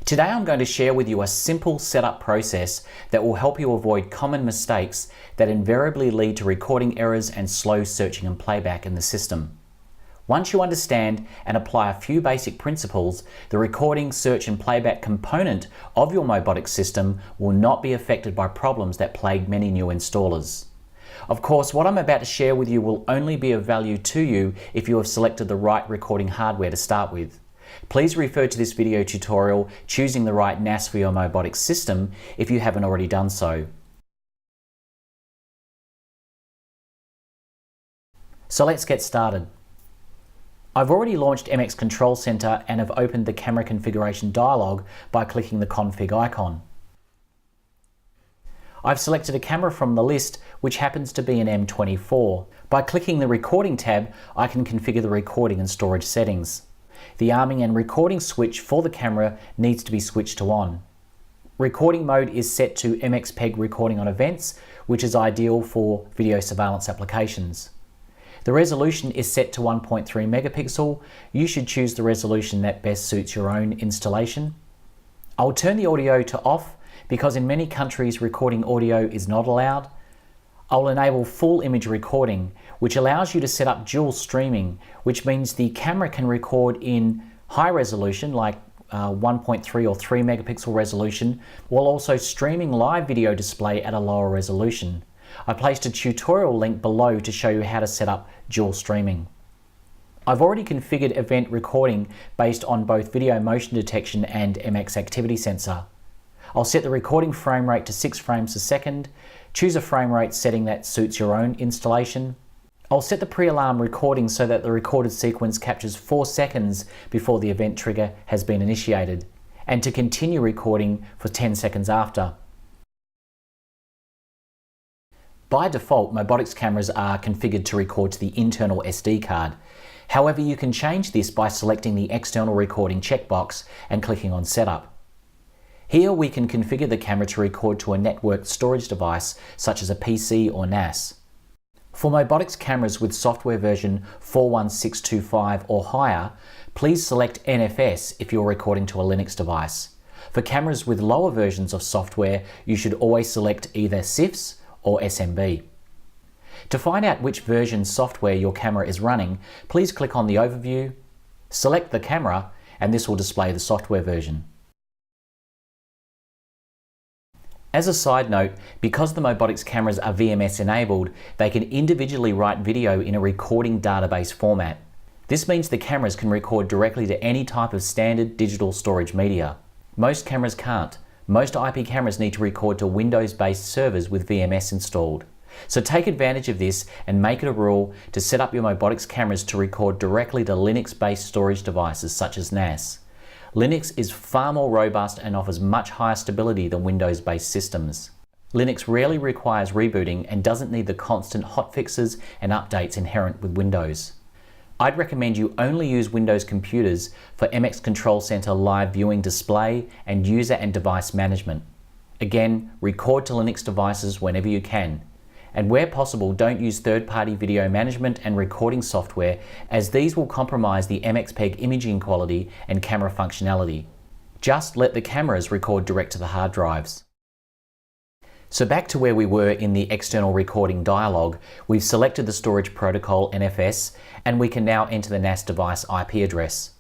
Today I'm going to share with you a simple setup process that will help you avoid common mistakes that invariably lead to recording errors and slow searching and playback in the system. Once you understand and apply a few basic principles, the recording, search and playback component of your MOBOTIX system will not be affected by problems that plague many new installers. Of course, what I'm about to share with you will only be of value to you if you have selected the right recording hardware to start with. Please refer to this video tutorial, choosing the right NAS for your MOBOTIX system, if you haven't already done so. So let's get started. I've already launched MX Control Center and have opened the camera configuration dialog by clicking the config icon. I've selected a camera from the list, which happens to be an M24. By clicking the recording tab, I can configure the recording and storage settings. The arming and recording switch for the camera needs to be switched to on. Recording mode is set to MXPEG recording on events, which is ideal for video surveillance applications. The resolution is set to 1.3 megapixel. You should choose the resolution that best suits your own installation. I'll turn the audio to off because in many countries recording audio is not allowed. I'll enable full image recording, which allows you to set up dual streaming, which means the camera can record in high resolution like 1.3 or 3 megapixel resolution, while also streaming live video display at a lower resolution. I placed a tutorial link below to show you how to set up dual streaming. I've already configured event recording based on both video motion detection and MX activity sensor. I'll set the recording frame rate to 6 frames a second. Choose a frame rate setting that suits your own installation. I'll set the pre-alarm recording so that the recorded sequence captures 4 seconds before the event trigger has been initiated, and to continue recording for 10 seconds after. By default, MOBOTIX cameras are configured to record to the internal SD card. However, you can change this by selecting the external recording checkbox and clicking on Setup. Here we can configure the camera to record to a networked storage device such as a PC or NAS. For MOBOTIX cameras with software version 41625 or higher, please select NFS if you're recording to a Linux device. For cameras with lower versions of software, you should always select either CIFS or SMB. To find out which version software your camera is running, please click on the overview, select the camera, and this will display the software version. As a side note, because the MOBOTIX cameras are VMS enabled, they can individually write video in a recording database format. This means the cameras can record directly to any type of standard digital storage media. Most cameras can't. Most IP cameras need to record to Windows-based servers with VMS installed. So take advantage of this and make it a rule to set up your MOBOTIX cameras to record directly to Linux-based storage devices such as NAS. Linux is far more robust and offers much higher stability than Windows-based systems. Linux rarely requires rebooting and doesn't need the constant hotfixes and updates inherent with Windows. I'd recommend you only use Windows computers for MX Control Center live viewing display and user and device management. Again, record to Linux devices whenever you can. And where possible, don't use third-party video management and recording software, as these will compromise the MXPEG imaging quality and camera functionality. Just let the cameras record direct to the hard drives. So back to where we were in the external recording dialog, we've selected the storage protocol NFS, and we can now enter the NAS device IP address.